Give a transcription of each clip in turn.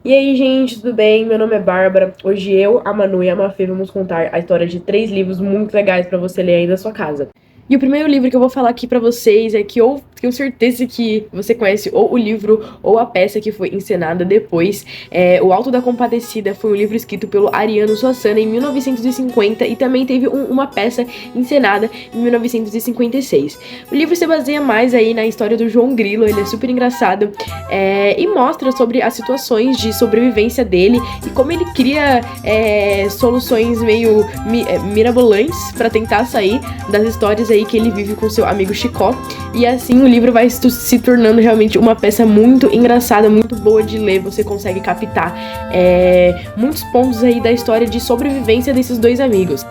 E aí, gente, tudo bem? Meu nome é Bárbara. Hoje eu, a Manu e a Mafê vamos contar a história de 3 livros muito legais pra você ler aí na sua casa. E o primeiro livro que eu vou falar aqui pra vocês é que eu tenho certeza que você conhece ou o livro ou a peça que foi encenada depois. O Alto da Compadecida foi um livro escrito pelo Ariano Suassuna em 1950 e também teve uma peça encenada em 1956. O livro se baseia mais aí na história do João Grilo, ele é super engraçado e mostra sobre as situações de sobrevivência dele e como ele cria soluções meio mirabolantes pra tentar sair das histórias aí que ele vive com seu amigo Chicó. E assim o livro vai se tornando realmente uma peça muito engraçada, muito boa de ler. Você consegue captar muitos pontos aí da história de sobrevivência desses dois amigos.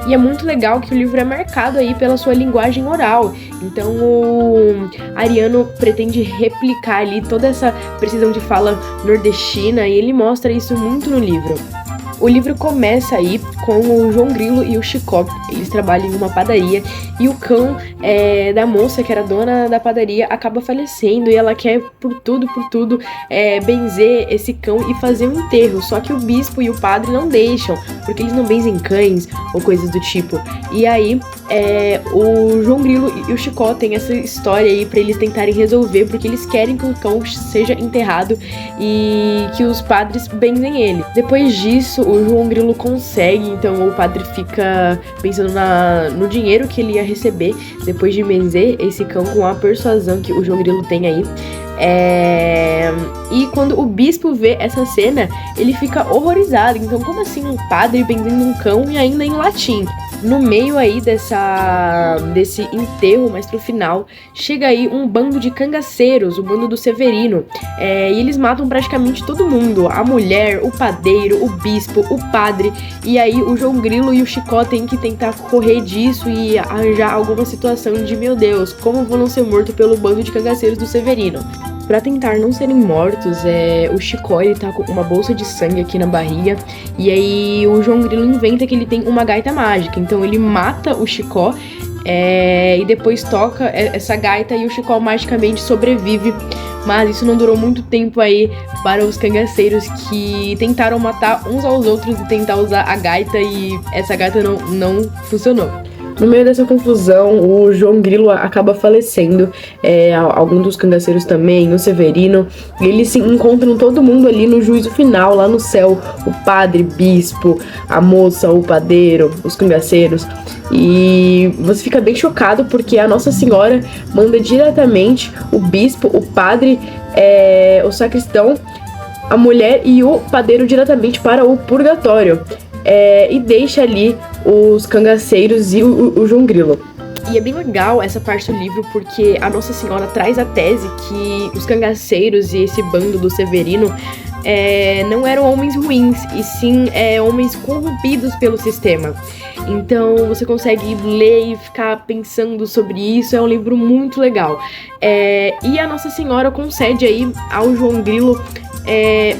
E é muito legal que o livro é marcado aí pela sua linguagem oral. Então o Ariano pretende replicar ali toda essa precisão de fala nordestina e ele mostra isso muito no livro. O livro começa aí com o João Grilo e o Chicó. Eles trabalham em uma padaria e o cão da moça, que era dona da padaria, acaba falecendo e ela quer por tudo, benzer esse cão e fazer um enterro. Só que o bispo e o padre não deixam, porque eles não benzem cães ou coisas do tipo. E aí o João Grilo e o Chicó têm essa história aí pra eles tentarem resolver, porque eles querem que o cão seja enterrado e que os padres benzem ele. Depois disso, o João Grilo consegue, então o padre fica pensando no dinheiro que ele ia receber depois de benzer esse cão com a persuasão que o João Grilo tem aí. E quando o bispo vê essa cena, ele fica horrorizado. Então, como assim um padre benzendo um cão e ainda em latim? No meio aí desse enterro, mais pro final, chega aí um bando de cangaceiros, o bando do Severino. E eles matam praticamente todo mundo. A mulher, o padeiro, o bispo, o padre. E aí o João Grilo e o Chicó têm que tentar correr disso e arranjar alguma situação de, meu Deus, como vou não ser morto pelo bando de cangaceiros do Severino? Pra tentar não serem mortos, o Chicó, ele tá com uma bolsa de sangue aqui na barriga. E aí o João Grilo inventa que ele tem uma gaita mágica. Então ele mata o Chicó e depois toca essa gaita e o Chicó magicamente sobrevive. Mas isso não durou muito tempo aí para os cangaceiros, que tentaram matar uns aos outros e tentar usar a gaita, e essa gaita não funcionou. No meio dessa confusão, o João Grilo acaba falecendo, algum dos cangaceiros também, o Severino. Eles se encontram todo mundo ali no juízo final, lá no céu, o padre, bispo, a moça, o padeiro, os cangaceiros. E você fica bem chocado porque a Nossa Senhora manda diretamente o bispo, o padre, o sacristão, a mulher e o padeiro diretamente para o purgatório. E deixa ali os cangaceiros e o João Grilo. E é bem legal essa parte do livro porque a Nossa Senhora traz a tese que os cangaceiros e esse bando do Severino não eram homens ruins, e sim homens corrompidos pelo sistema. Então você consegue ler e ficar pensando sobre isso. É um livro muito legal. E a Nossa Senhora concede aí ao João Grilo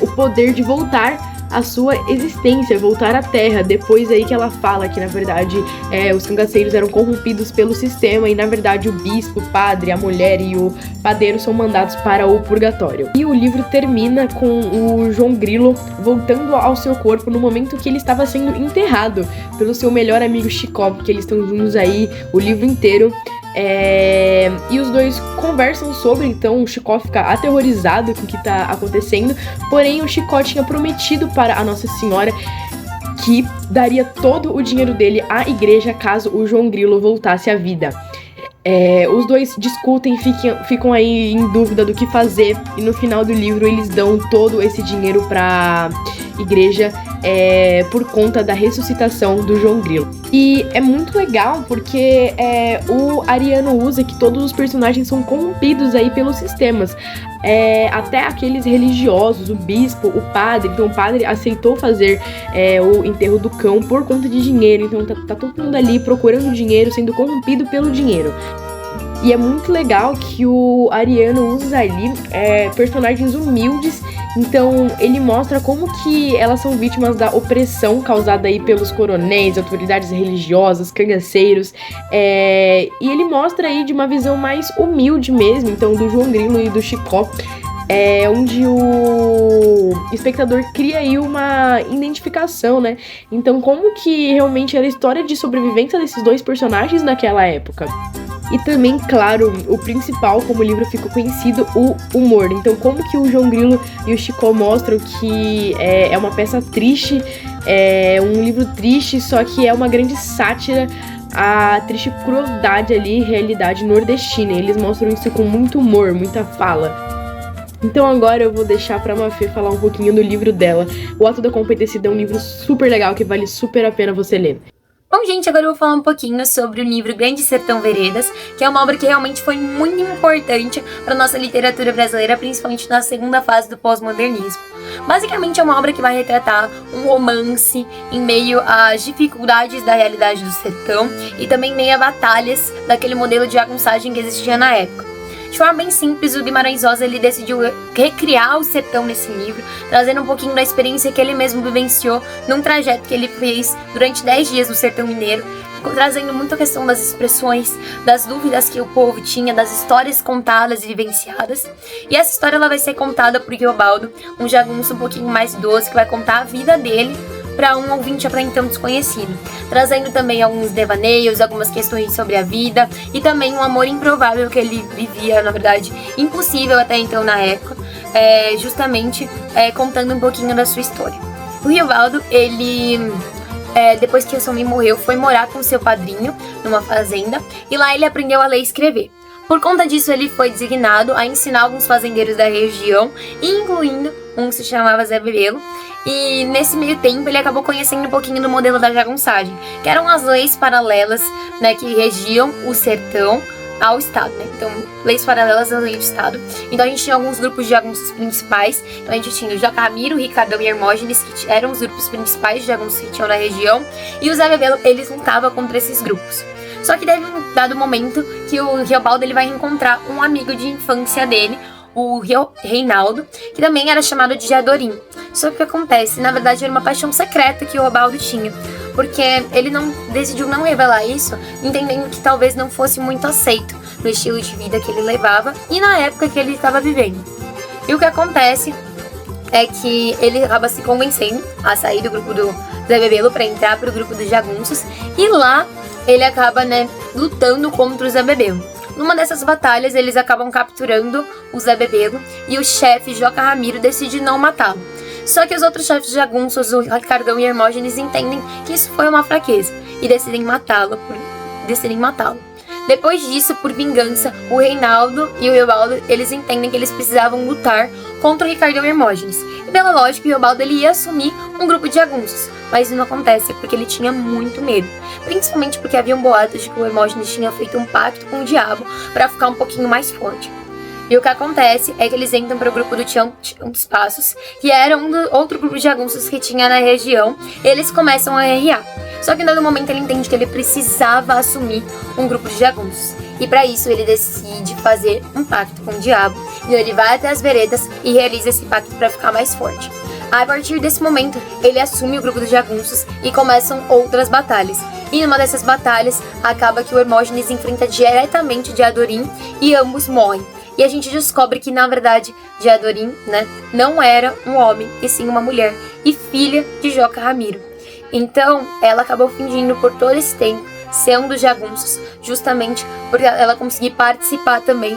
o poder de voltar a sua existência, voltar à Terra, depois aí que ela fala que, na verdade, os cangaceiros eram corrompidos pelo sistema e, na verdade, o bispo, o padre, a mulher e o padeiro são mandados para o purgatório. E o livro termina com o João Grilo voltando ao seu corpo no momento que ele estava sendo enterrado pelo seu melhor amigo Chicó, porque eles estão juntos aí o livro inteiro. E os dois conversam sobre, então o Chicó fica aterrorizado com o que tá acontecendo. Porém, o Chicó tinha prometido para a Nossa Senhora que daria todo o dinheiro dele à igreja caso o João Grilo voltasse à vida. Os dois discutem, ficam aí em dúvida do que fazer, e no final do livro eles dão todo esse dinheiro pra igreja por conta da ressuscitação do João Grilo. E é muito legal porque o Ariano usa que todos os personagens são corrompidos aí pelos sistemas. Até aqueles religiosos, o bispo, o padre. Então o padre aceitou fazer o enterro do cão por conta de dinheiro. Então tá todo mundo ali procurando dinheiro, sendo corrompido pelo dinheiro. E é muito legal que o Ariano usa ali personagens humildes. Então ele mostra como que elas são vítimas da opressão causada aí pelos coronéis, autoridades religiosas, cangaceiros. E ele mostra aí de uma visão mais humilde mesmo, então do João Grilo e do Chicó. Onde espectador cria aí uma identificação, né? Então, como que realmente era a história de sobrevivência desses dois personagens naquela época? E também, claro, o principal, como o livro ficou conhecido, o humor. Então, como que o João Grilo e o Chico mostram que é uma peça triste, é um livro triste, só que é uma grande sátira à triste crueldade ali, realidade nordestina. Eles mostram isso com muito humor, muita fala. Então agora eu vou deixar pra Mafê falar um pouquinho do livro dela. O Ato da Compadecida é um livro super legal que vale super a pena você ler. Bom, gente, agora eu vou falar um pouquinho sobre o livro Grande Sertão Veredas, que é uma obra que realmente foi muito importante para nossa literatura brasileira, principalmente na segunda fase do pós-modernismo. Basicamente é uma obra que vai retratar um romance em meio às dificuldades da realidade do sertão e também em meio a batalhas daquele modelo de jagunçagem que existia na época. De forma bem simples, o Guimarães Rosa ele decidiu recriar o sertão nesse livro, trazendo um pouquinho da experiência que ele mesmo vivenciou num trajeto que ele fez durante 10 dias no sertão mineiro, trazendo muito a questão das expressões, das dúvidas que o povo tinha, das histórias contadas e vivenciadas. E essa história ela vai ser contada por Riobaldo, um jagunço um pouquinho mais idoso, que vai contar a vida dele para um ouvinte até então desconhecido, trazendo também alguns devaneios, algumas questões sobre a vida e também um amor improvável que ele vivia, na verdade, impossível até então na época, justamente contando um pouquinho da sua história. O Riobaldo, ele, depois que o seu mãe morreu, foi morar com seu padrinho numa fazenda e lá ele aprendeu a ler e escrever. Por conta disso, ele foi designado a ensinar alguns fazendeiros da região, incluindo um que se chamava Zé Bebelo. E nesse meio tempo ele acabou conhecendo um pouquinho do modelo da jagunçagem, que eram as leis paralelas, né, que regiam o sertão ao Estado, né? Então, leis paralelas à lei do Estado. Então a gente tinha alguns grupos de jagunços principais. Então a gente tinha o Joca Ramiro, o Ricardão e Hermógenes, que eram os grupos principais de jagunços que tinham na região. E o Zé Bebelo, eles lutavam contra esses grupos. Só que teve um dado momento que o Riobaldo ele vai encontrar um amigo de infância dele, o Reinaldo, que também era chamado de Jadorim. Só que o que acontece? Na verdade, era uma paixão secreta que o Riobaldo tinha, porque ele decidiu não revelar isso, entendendo que talvez não fosse muito aceito no estilo de vida que ele levava e na época que ele estava vivendo. E o que acontece é que ele acaba se convencendo a sair do grupo do Zé Bebelo para entrar para o grupo dos jagunços, e lá ele acaba, lutando contra o Zé Bebelo. Numa dessas batalhas, eles acabam capturando o Zé Bebelo e o chefe Joca Ramiro decide não matá-lo. Só que os outros chefes jagunços, o Ricardão e Hermógenes, entendem que isso foi uma fraqueza e decidem matá-lo. Depois disso, por vingança, o Reinaldo e o Riobaldo, eles entendem que eles precisavam lutar contra o Ricardão e Hermógenes. E pela lógica, o Riobaldo ele ia assumir um grupo de jagunços. Mas isso não acontece porque ele tinha muito medo. Principalmente porque havia um boato de que o Hermógenes tinha feito um pacto com o diabo para ficar um pouquinho mais forte. E o que acontece é que eles entram para o grupo do Tião dos Passos, que era outro grupo de jagunços que tinha na região. Eles começam a guerrear. Só que em dado momento ele entende que ele precisava assumir um grupo de jagunços. E para isso ele decide fazer um pacto com o diabo. E ele vai até as veredas e realiza esse pacto para ficar mais forte. A partir desse momento, ele assume o grupo dos jagunços e começam outras batalhas. E numa dessas batalhas, acaba que o Hermógenes enfrenta diretamente Diadorim e ambos morrem. E a gente descobre que, na verdade, Diadorim, não era um homem, e sim uma mulher, e filha de Joca Ramiro. Então, ela acabou fingindo por todo esse tempo ser um dos jagunços, justamente porque ela conseguir participar também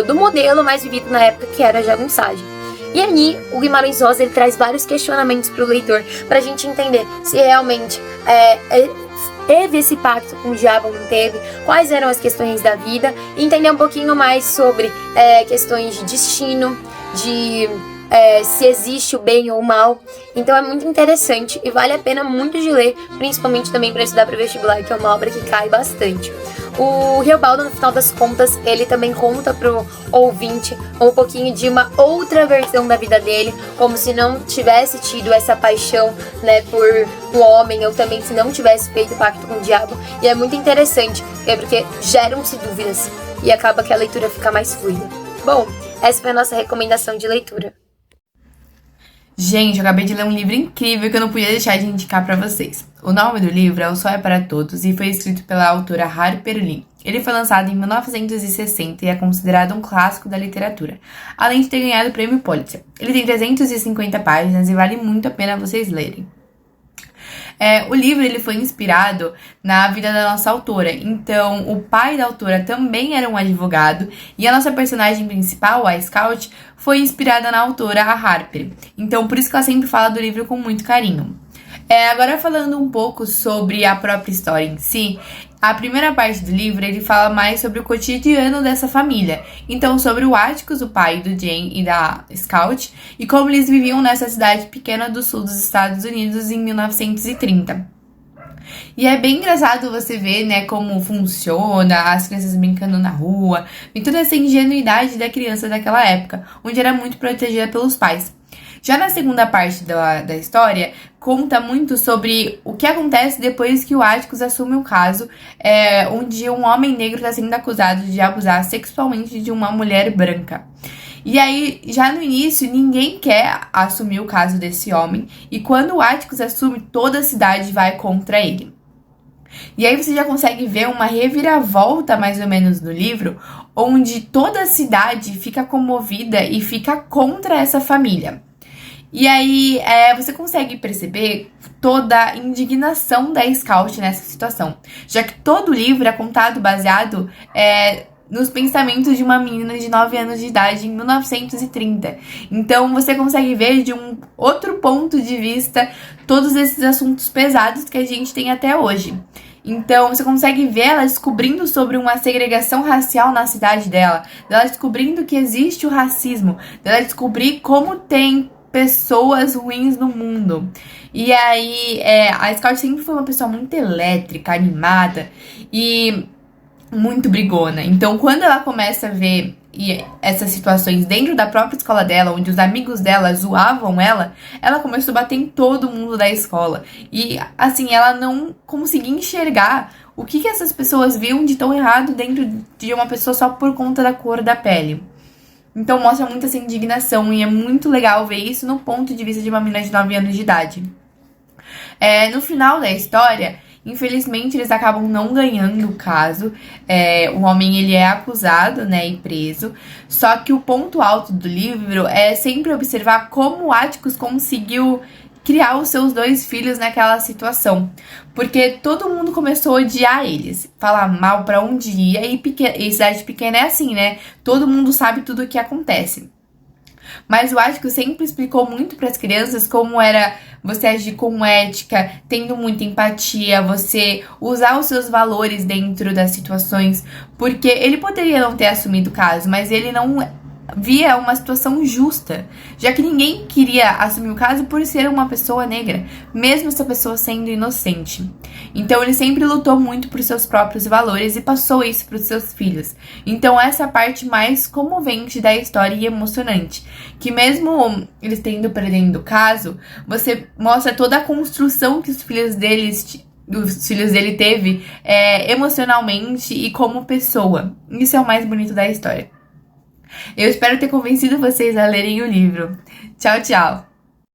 do modelo mais vivido na época, que era a jagunçagem. E aí, o Guimarães Rosa ele traz vários questionamentos para o leitor, para a gente entender se realmente teve esse pacto com o diabo ou não teve, quais eram as questões da vida, e entender um pouquinho mais sobre questões de destino, de se existe o bem ou o mal. Então é muito interessante e vale a pena muito de ler, principalmente também para estudar para vestibular, que é uma obra que cai bastante. O Riobaldo, no final das contas, ele também conta pro ouvinte um pouquinho de uma outra versão da vida dele, como se não tivesse tido essa paixão, por um homem, ou também se não tivesse feito pacto com o diabo. E é muito interessante, porque geram-se dúvidas e acaba que a leitura fica mais fluida. Bom, essa foi a nossa recomendação de leitura. Gente, eu acabei de ler um livro incrível que eu não podia deixar de indicar pra vocês. O nome do livro é O Sol é para Todos e foi escrito pela autora Harper Lee. Ele foi lançado em 1960 e é considerado um clássico da literatura, além de ter ganhado o prêmio Pulitzer. Ele tem 350 páginas e vale muito a pena vocês lerem. O livro ele foi inspirado na vida da nossa autora, então o pai da autora também era um advogado e a nossa personagem principal, a Scout, foi inspirada na autora, a Harper, então por isso que ela sempre fala do livro com muito carinho. Agora falando um pouco sobre a própria história em si, a primeira parte do livro ele fala mais sobre o cotidiano dessa família, então sobre o Atticus, o pai do Jane e da Scout, e como eles viviam nessa cidade pequena do sul dos Estados Unidos em 1930. E é bem engraçado você ver, né, como funciona, as crianças brincando na rua, e toda essa ingenuidade da criança daquela época, onde era muito protegida pelos pais. Já na segunda parte da história, conta muito sobre o que acontece depois que o Atticus assume o caso, onde um homem negro está sendo acusado de abusar sexualmente de uma mulher branca. E aí, já no início, ninguém quer assumir o caso desse homem, e quando o Atticus assume, toda a cidade vai contra ele. E aí você já consegue ver uma reviravolta, mais ou menos, no livro, onde toda a cidade fica comovida e fica contra essa família. E aí, você consegue perceber toda a indignação da Scout nessa situação, já que todo o livro é contado baseado nos pensamentos de uma menina de 9 anos de idade em 1930. Então, você consegue ver de um outro ponto de vista todos esses assuntos pesados que a gente tem até hoje. Então, você consegue ver ela descobrindo sobre uma segregação racial na cidade dela descobrindo que existe o racismo, dela descobrir como tem pessoas ruins no mundo. E aí, a Scout sempre foi uma pessoa muito elétrica, animada e muito brigona. Então, quando ela começa a ver essas situações dentro da própria escola dela, onde os amigos dela zoavam ela começou a bater em todo mundo da escola. E, assim, ela não conseguia enxergar o que essas pessoas viam de tão errado dentro de uma pessoa só por conta da cor da pele. Então mostra muito essa indignação e é muito legal ver isso no ponto de vista de uma menina de 9 anos de idade. No final da história, infelizmente eles acabam não ganhando o caso. O homem ele é acusado, né, e preso. Só que o ponto alto do livro é sempre observar como o Atticus conseguiu criar os seus 2 filhos naquela situação. Porque todo mundo começou a odiar eles, falar mal pra onde ia, e cidade pequena é assim, né? Todo mundo sabe tudo o que acontece. Mas o Atticus sempre explicou muito para as crianças como era você agir com ética, tendo muita empatia, você usar os seus valores dentro das situações, porque ele poderia não ter assumido o caso, mas ele não via uma situação justa, já que ninguém queria assumir o caso por ser uma pessoa negra, mesmo essa pessoa sendo inocente. Então ele sempre lutou muito por seus próprios valores e passou isso para os seus filhos. Então essa é a parte mais comovente da história e emocionante, que mesmo eles perdendo o caso, você mostra toda a construção que os filhos dele teve emocionalmente e como pessoa. Isso é o mais bonito da história. Eu espero ter convencido vocês a lerem o livro. Tchau, tchau!